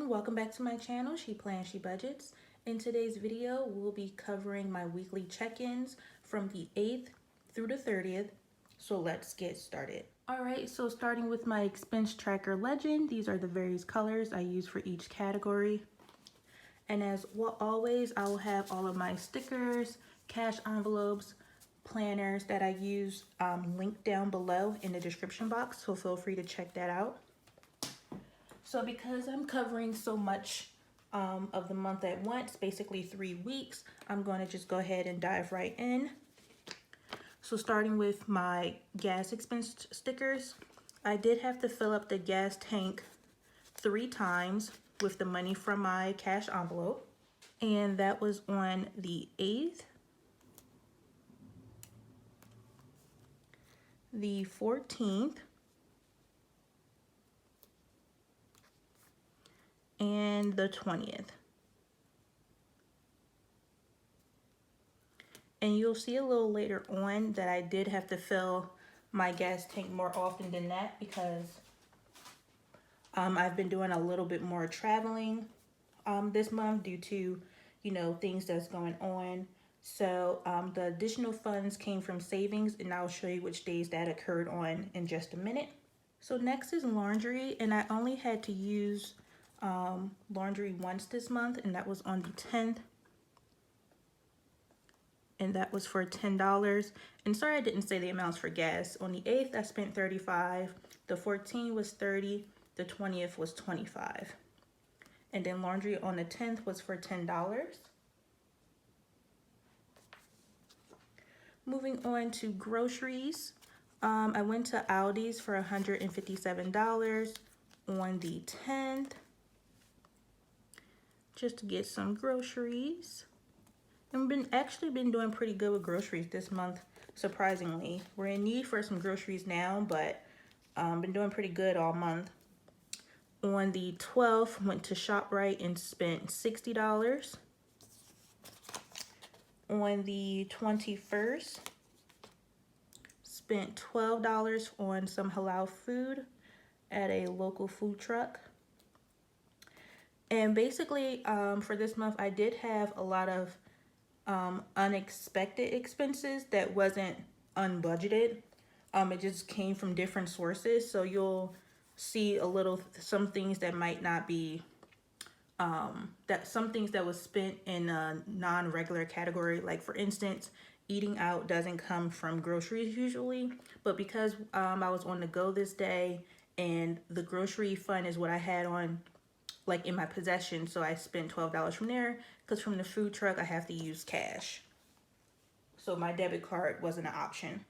welcome back to my channel, She Plans, She Budgets. In today's video, we'll be covering my weekly check-ins from the 8th through the 30th. So let's get started. Alright, so starting with my expense tracker legend, these are the various colors I use for each category. And as always, I will have all of my stickers, cash envelopes, planners that I use linked down below in the description box, so feel free to check that out. So because I'm covering so much of the month at once, basically 3 weeks, I'm going to just go ahead and dive right in. So starting with my gas expense stickers, I did have to fill up the gas tank 3 times with the money from my cash envelope. And that was on the 8th, the 14th, and the 20th. And you'll see a little later on that I did have to fill my gas tank more often than that because I've been doing a little bit more traveling this month due to, things that's going on. So the additional funds came from savings, and I'll show you which days that occurred on in just a minute. So next is laundry, and I only had to use laundry once this month, and that was on the 10th. And that was for $10. And sorry I didn't say the amounts for gas. On the 8th, I spent $35. The 14th was $30. The 20th was $25. And then laundry on the 10th was for $10. Moving on to groceries. I went to Aldi's for $157 on the 10th. Just to get some groceries. I've actually been doing pretty good with groceries this month, surprisingly. We're in need for some groceries now, but been doing pretty good all month. On the 12th, went to ShopRite and spent $60. On the 21st, spent $12 on some halal food at a local food truck. And basically, for this month, I did have a lot of unexpected expenses that wasn't unbudgeted. It just came from different sources, so you'll see some things that might not be some things that was spent in a non-regular category. Like for instance, eating out doesn't come from groceries usually, but because I was on the go this day and the grocery fund is what I had on like in my possession, so I spent $12 from there, because from the food truck I have to use cash, so my debit card wasn't an option.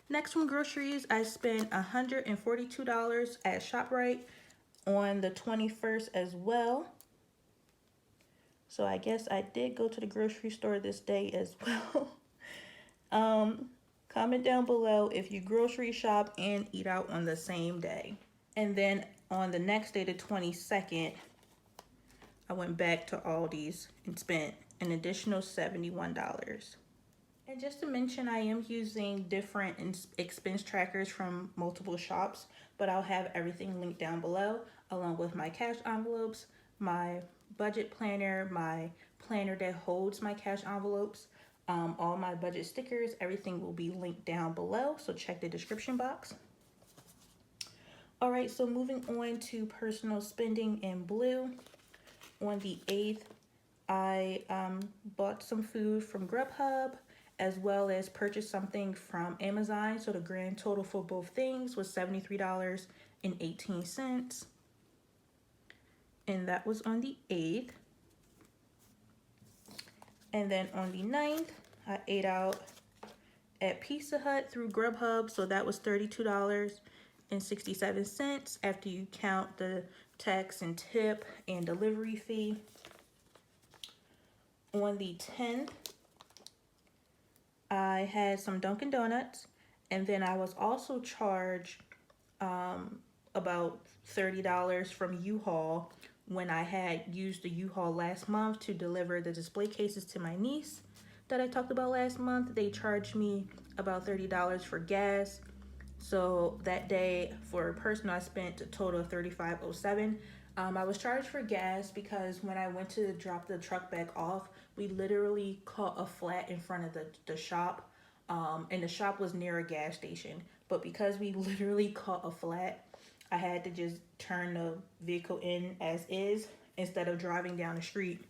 Next, from groceries, I spent $142 at ShopRite on the 21st as well. So I guess I did go to the grocery store this day as well. Comment down below if you grocery shop and eat out on the same day. And then on the next day, the 22nd, I went back to Aldi's and spent an additional $71. And just to mention, I am using different expense trackers from multiple shops, but I'll have everything linked down below, along with my cash envelopes, my budget planner, my planner that holds my cash envelopes, all my budget stickers. Everything will be linked down below, so check the description box. All right, so moving on to personal spending in blue. On the 8th, I bought some food from Grubhub, as well as purchased something from Amazon. So the grand total for both things was $73.18. And that was on the 8th. And then on the 9th, I ate out at Pizza Hut through Grubhub. So that was $32.67 after you count the tax and tip and delivery fee. On the 10th, I had some Dunkin' Donuts, and then I was also charged about $30 from U-Haul when I had used the U-Haul last month to deliver the display cases to my niece that I talked about last month. They charged me about $30 for gas. So that day for personal, I spent a total of $35.07. I was charged for gas because when I went to drop the truck back off, we literally caught a flat in front of the shop. And the shop was near a gas station. But because we literally caught a flat, I had to just turn the vehicle in as is instead of driving down the street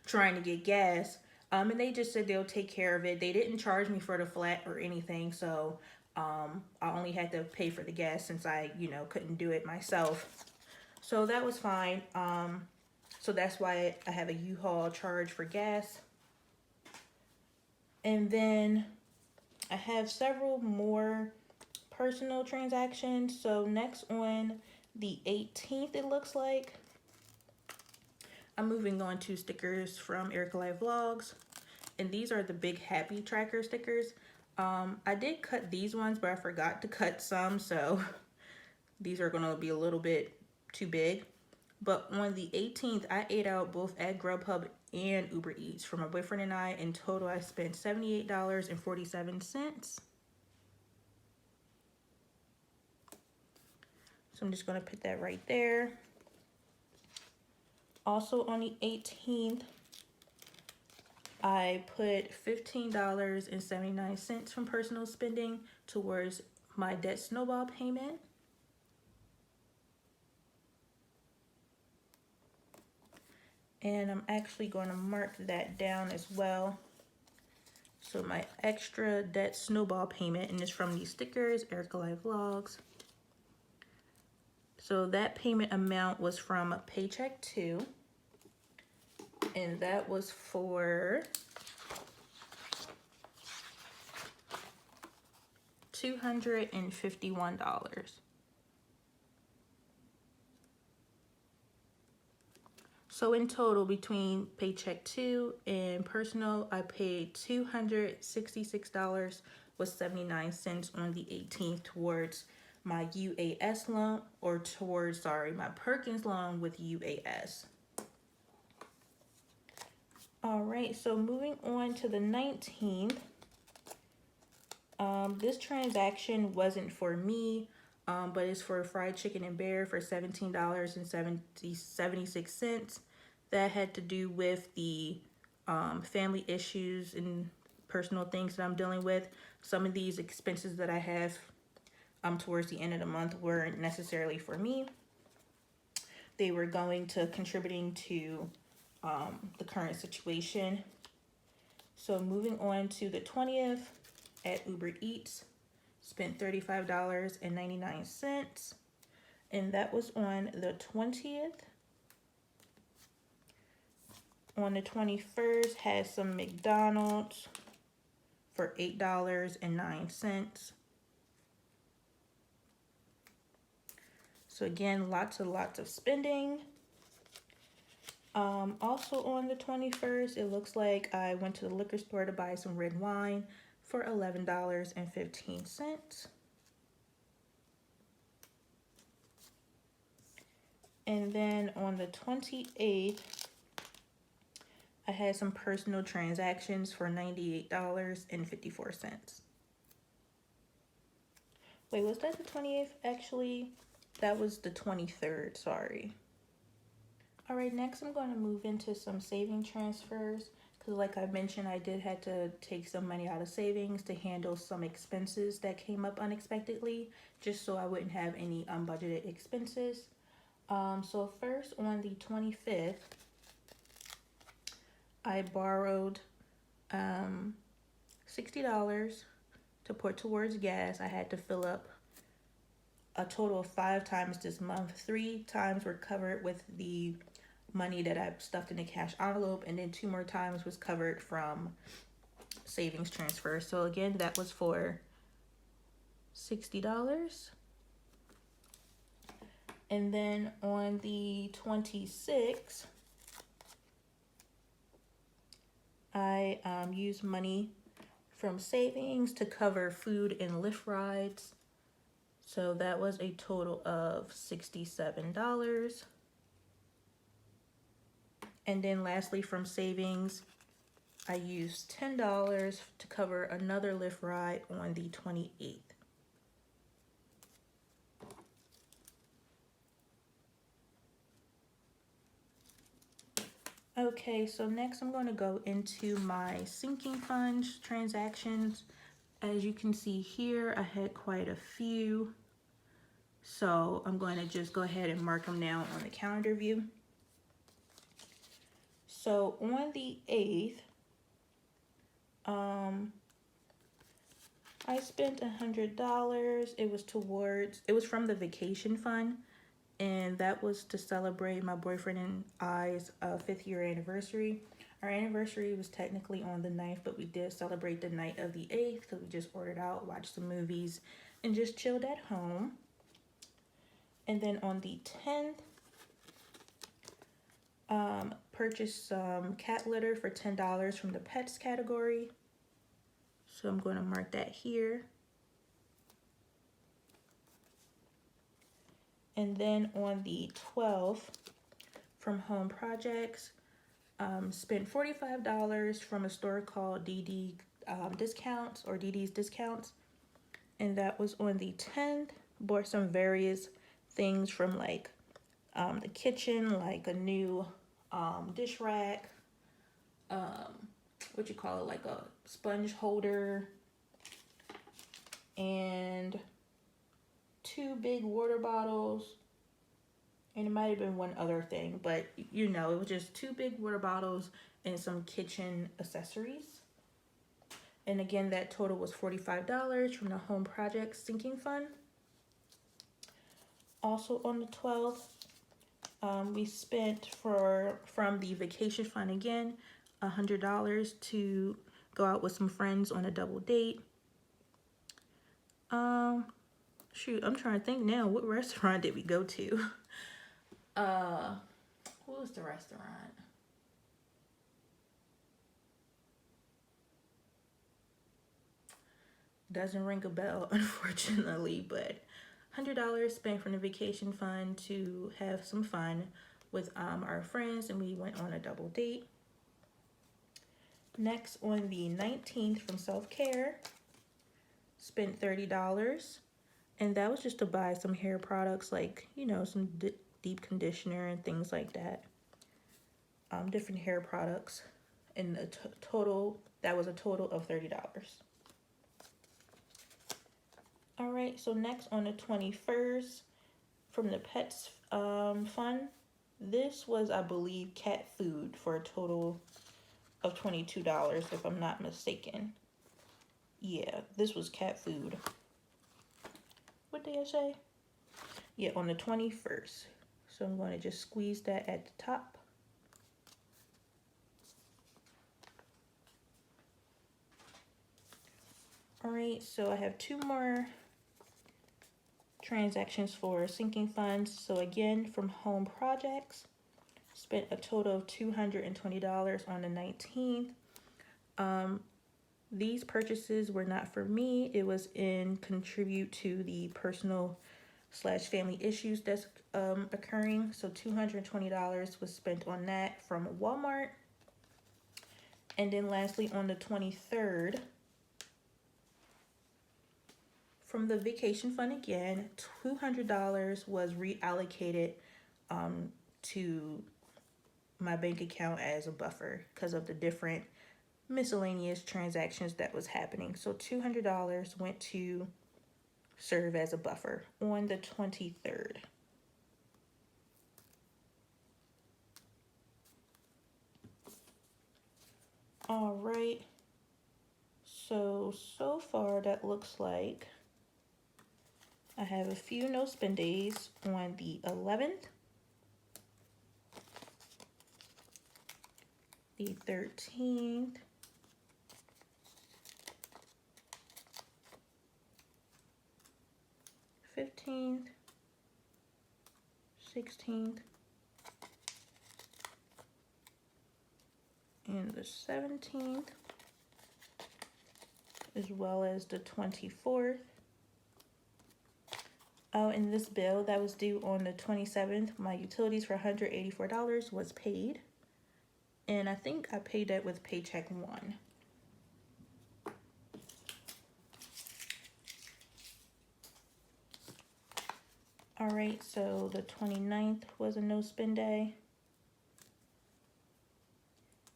trying to get gas. And they just said they'll take care of it. They didn't charge me for the flat or anything, so I only had to pay for the gas since I, couldn't do it myself. So that was fine. So that's why I have a U-Haul charge for gas. And then I have several more personal transactions. So next on the 18th, it looks like, I'm moving on to stickers from Erica Life Vlogs. And these are the big happy tracker stickers. I did cut these ones, but I forgot to cut some, so these are gonna be a little bit too big. But on the 18th, I ate out both at Grubhub and Uber Eats for my boyfriend and I. In total, I spent $78.47. So I'm just gonna put that right there. Also on the 18th, I put $15.79 from personal spending towards my debt Snowball payment. And I'm actually going to mark that down as well. So my extra debt Snowball payment, and it's from these stickers, Erica Life Vlogs. So that payment amount was from Paycheck 2. And that was for $251. So in total, between Paycheck 2 and personal, I paid $266.79 on the 18th towards my UAS loan, or towards, my Perkins loan with UAS. All right, so moving on to the 19th. This transaction wasn't for me, but it's for fried chicken and bear for $17.76. That had to do with the family issues and personal things that I'm dealing with. Some of these expenses that I have towards the end of the month weren't necessarily for me. They were going to contributing to the current situation. So moving on to the 20th, at Uber Eats, spent $35.99, and that was on the 20th. On the 21st, had some McDonald's for $8.09. So again, lots of spending. Also on the 21st, it looks like I went to the liquor store to buy some red wine for $11.15. And then on the 28th, I had some personal transactions for $98.54. Wait, was that the 28th? Actually, that was the 23rd, sorry. All right, next I'm going to move into some saving transfers, because like I mentioned, I did have to take some money out of savings to handle some expenses that came up unexpectedly, just so I wouldn't have any unbudgeted expenses. So first, on the 25th, I borrowed $60 to put towards gas. I had to fill up a total of 5 times this month. 3 times were covered with the money that I stuffed in a cash envelope, and then 2 more times was covered from savings transfer. So again, that was for $60. And then on the 26th, I used money from savings to cover food and Lyft rides. So that was a total of $67. And then lastly, from savings, I used $10 to cover another Lyft ride on the 28th. Okay, so next I'm going to go into my sinking funds transactions. As you can see here, I had quite a few. So I'm going to just go ahead and mark them down on the calendar view. So on the 8th, I spent $100. It was from the vacation fund, and that was to celebrate my boyfriend and I's 5th year anniversary. Our anniversary was technically on the 9th, but we did celebrate the night of the 8th because we just ordered out, watched some movies, and just chilled at home. And then on the 10th, purchased some cat litter for $10 from the pets category. So I'm going to mark that here. And then on the 12th, from Home Projects, spent $45 from a store called DD Discounts or DD's Discounts. And that was on the 10th. Bought some various things from like the kitchen, like a new dish rack, like a sponge holder, and 2 big water bottles, and it might have been one other thing, but you know, it was just 2 big water bottles and some kitchen accessories. And again, that total was $45 from the Home Projects sinking fund. Also on the 12th, we spent from the vacation fund again, $100 to go out with some friends on a double date. Shoot, I'm trying to think now, what restaurant did we go to? What was the restaurant? Doesn't ring a bell, unfortunately, but $100 spent from the vacation fund to have some fun with our friends, and we went on a double date. Next, on the 19th, from self-care, spent $30, and that was just to buy some hair products, like, you know, some deep conditioner and things like that. Different hair products, and that was a total of $30. All right, so next on the 21st, from the pets fund, this was, I believe, cat food for a total of $22, if I'm not mistaken. Yeah, this was cat food. What did I say? Yeah, on the 21st. So I'm going to just squeeze that at the top. All right, so I have 2 more transactions for sinking funds. So again, from Home Projects, spent a total of $220 on the 19th. These purchases were not for me. It was in contribute to the personal/family issues that's occurring. So $220 was spent on that from Walmart. And then lastly, on the 23rd, from the vacation fund again, $200 was reallocated to my bank account as a buffer because of the different miscellaneous transactions that was happening. So $200 went to serve as a buffer on the 23rd. All right. So far that looks like I have a few no spend days on the 11th, the 13th, 15th, 16th, and the 17th, as well as the 24th. Oh, and this bill that was due on the 27th, my utilities for $184 was paid. And I think I paid that with paycheck 1. All right, so the 29th was a no spend day.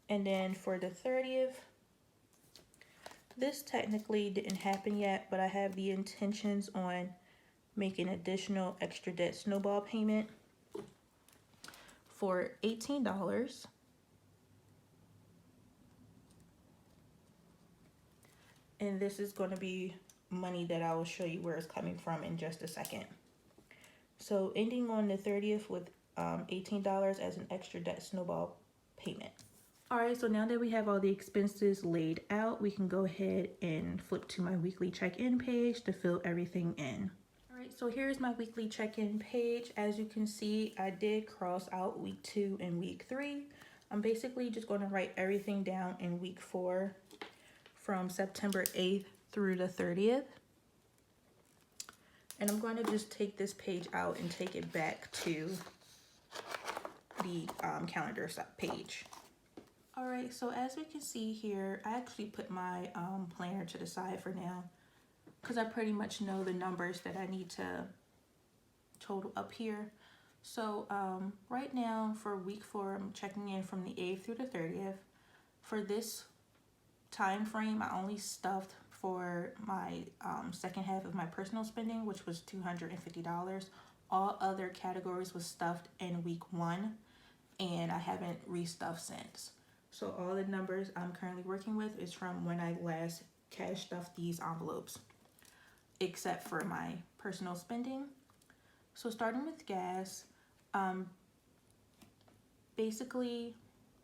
And then for the 30th, this technically didn't happen yet, but I have the intentions on making additional extra debt snowball payment for $18. And this is going to be money that I will show you where it's coming from in just a second. So ending on the 30th with $18 as an extra debt snowball payment. All right, so now that we have all the expenses laid out, we can go ahead and flip to my weekly check-in page to fill everything in. All right, so here's my weekly check-in page. As you can see, I did cross out week 2 and week 3. I'm basically just going to write everything down in week 4 from September 8th through the 30th. And I'm going to just take this page out and take it back to the calendar page. All right, so as we can see here, I actually put my planner to the side for now because I pretty much know the numbers that I need to total up here. So right now for week 4, I'm checking in from the 8th through the 30th. For this time frame, I only stuffed for my second half of my personal spending, which was $250. All other categories was stuffed in week 1, and I haven't restuffed since. So all the numbers I'm currently working with is from when I last cash stuffed these envelopes, except for my personal spending. So starting with gas, basically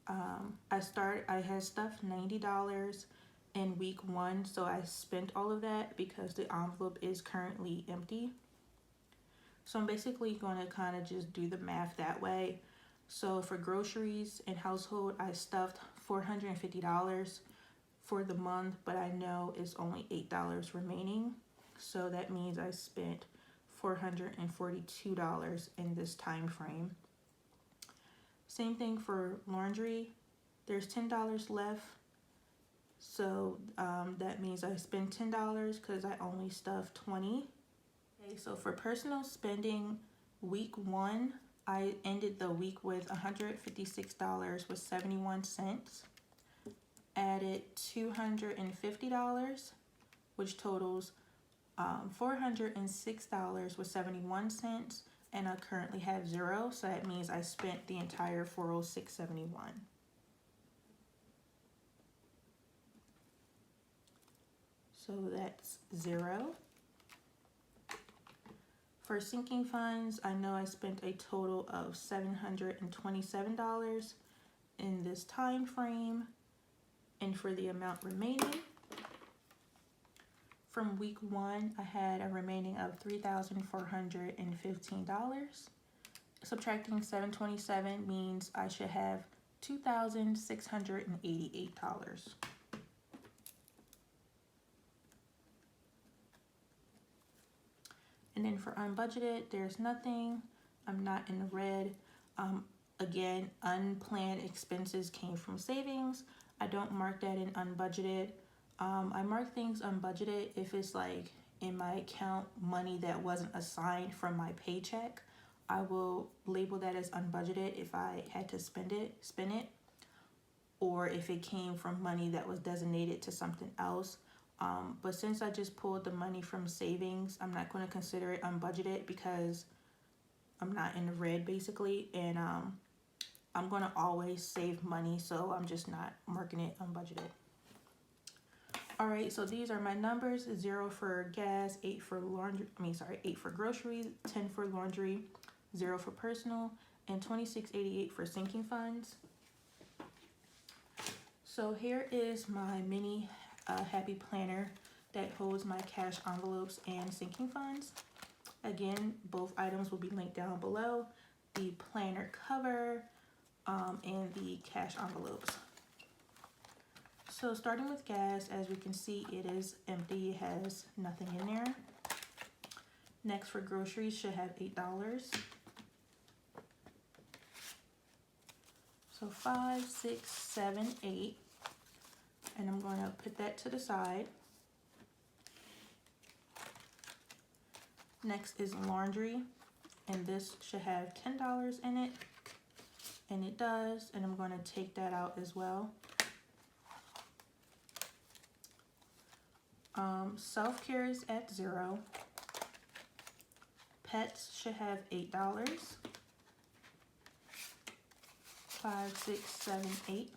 I had stuffed $90 in week 1, so I spent all of that because the envelope is currently empty. So I'm basically going to kind of just do the math that way. So for groceries and household, I stuffed $450 for the month, but I know it's only $8 remaining. So that means I spent $442 in this time frame. Same thing for laundry. There's $10 left. So that means I spent $10 because I only stuffed $20. Okay, so for personal spending, week 1, I ended the week with $156.71, added $250, which totals $406.71, and I currently have 0, so that means I spent the entire $406.71. So that's 0. For sinking funds, I know I spent a total of $727 in this time frame. And for the amount remaining, from week 1, I had a remaining of $3,415. Subtracting $727 means I should have $2,688. And then for unbudgeted, there's nothing. I'm not in the red. Again, unplanned expenses came from savings. I don't mark that in unbudgeted. I mark things unbudgeted if it's like in my account money that wasn't assigned from my paycheck. I will label that as unbudgeted if I had to spend it, or if it came from money that was designated to something else. But since I just pulled the money from savings, I'm not going to consider it unbudgeted because I'm not in the red basically, and I'm going to always save money, so I'm just not marking it unbudgeted. All right, so these are my numbers: 0 for gas, 8 for laundry. 8 for groceries, 10 for laundry, 0 for personal, and $26.88 for sinking funds. So here is my mini happy planner that holds my cash envelopes and sinking funds. Again, both items will be linked down below: the planner cover and the cash envelopes. So starting with gas, as we can see, it is empty. It has nothing in there. Next, for groceries, should have $8. So 5, 6, 7, 8. And I'm going to put that to the side. Next is laundry, and this should have $10 in it. and it does, and I'm going to take that out as well. Self-care is at 0. Pets should have $8. 5, 6, 7, 8.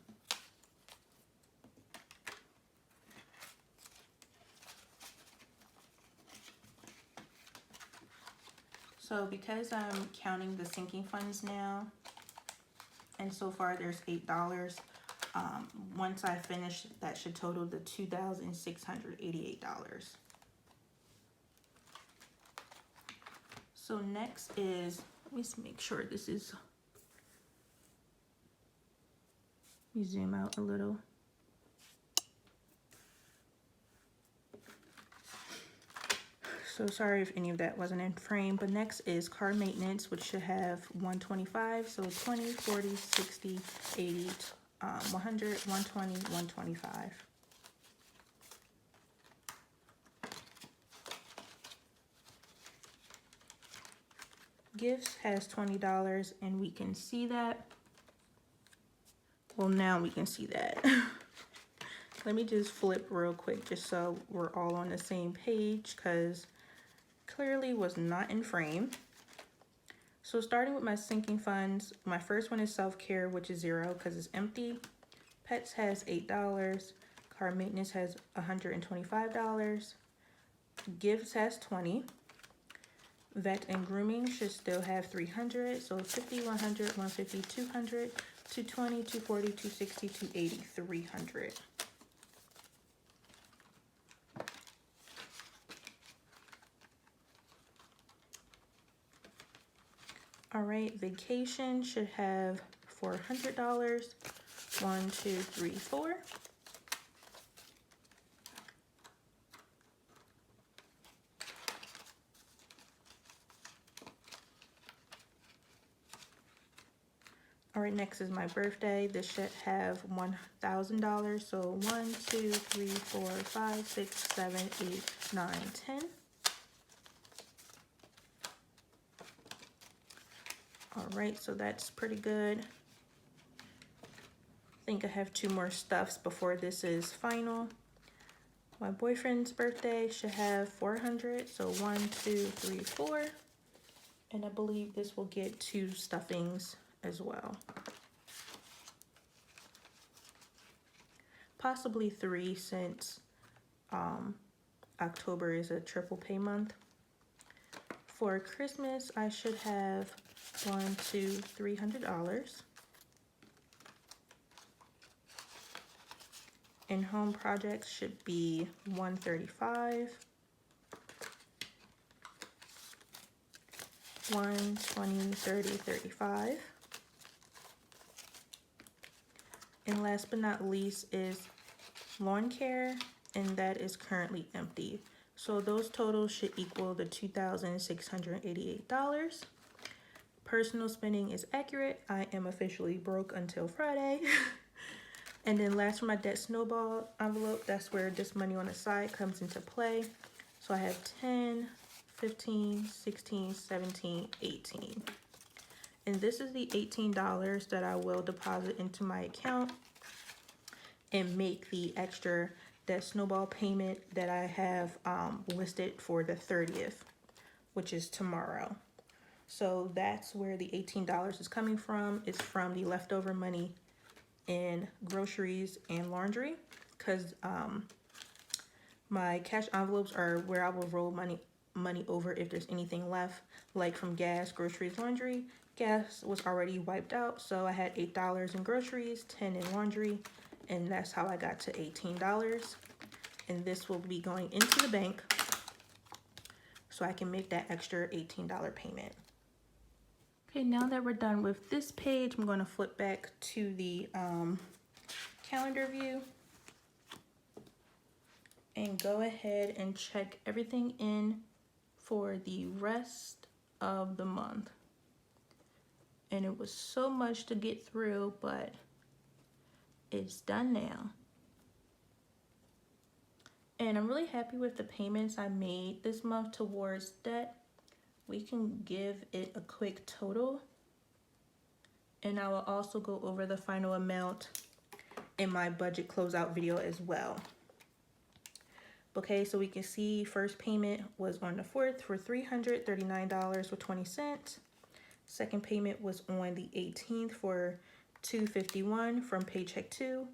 So because I'm counting the sinking funds now, and so far there's $8, once I finish, that should total the $2,688. So next is, let me just make sure this is, let me zoom out a little. So sorry if any of that wasn't in frame, but next is car maintenance, which should have 125, so 20, 40, 60, 80, 100, 120, 125. Gifts has $20, and we can see that. Well, now we can see that. Let me just flip real quick just so we're all on the same page, because clearly was not in frame. So starting with my sinking funds, my first one is self-care, which is 0 because it's empty. Pets has $8. Car maintenance has $125. Gifts has 20. Vet and grooming should still have 300. So 50, 100, 150, 200, 220, 240, 260, 280, 300. All right, vacation should have $400. 1, 2, 3, 4. All right, next is my birthday. This should have $1,000. So 1, 2, 3, 4, 5, 6, 7, 8, 9, 10. All right, so that's pretty good. I think I have 2 more stuffs before this is final. My boyfriend's birthday should have 400. So 1, 2, 3, 4. And I believe this will get 2 stuffings as well. Possibly 3 since October is a triple pay month. For Christmas, I should have $300. And home projects should be $135. 1, 20, 30, 35. And last but not least is lawn care, and that is currently empty. So those totals should equal the $2,688. Personal spending is accurate. I am officially broke until Friday. And then last for my debt snowball envelope, that's where this money on the side comes into play. So I have 10, 15, 16, 17, 18. And this is the $18 that I will deposit into my account and make the extra debt snowball payment that I have listed for the 30th, which is tomorrow. So that's where the $18 is coming from. It's from the leftover money in groceries and laundry, because my cash envelopes are where I will roll money over if there's anything left, like from gas, groceries, laundry. Gas was already wiped out, so I had $8 in groceries, 10 in laundry, and that's how I got to $18. And this will be going into the bank so I can make that extra $18 payment. Okay, now that we're done with this page, I'm going to flip back to the calendar view and go ahead and check everything in for the rest of the month. And it was so much to get through, but it's done now. And I'm really happy with the payments I made this month towards debt. We can give it a quick total. And I will also go over the final amount in my budget closeout video as well. Okay, so we can see first payment was on the 4th for $339.20. Second payment was on the 18th for $251 from paycheck 2,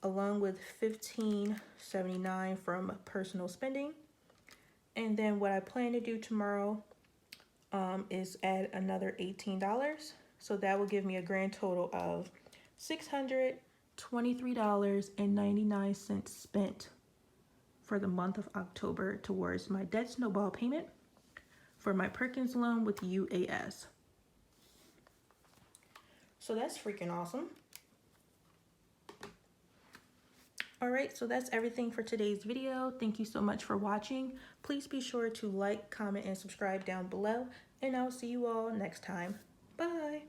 along with $15.79 from personal spending. And then what I plan to do tomorrow is add another $18. So that will give me a grand total of $623.99 spent for the month of October towards my debt snowball payment for my Perkins loan with UAS. So that's freaking awesome. All right, so that's everything for today's video. Thank you so much for watching. Please be sure to like, comment, and subscribe down below, and I'll see you all next time. Bye.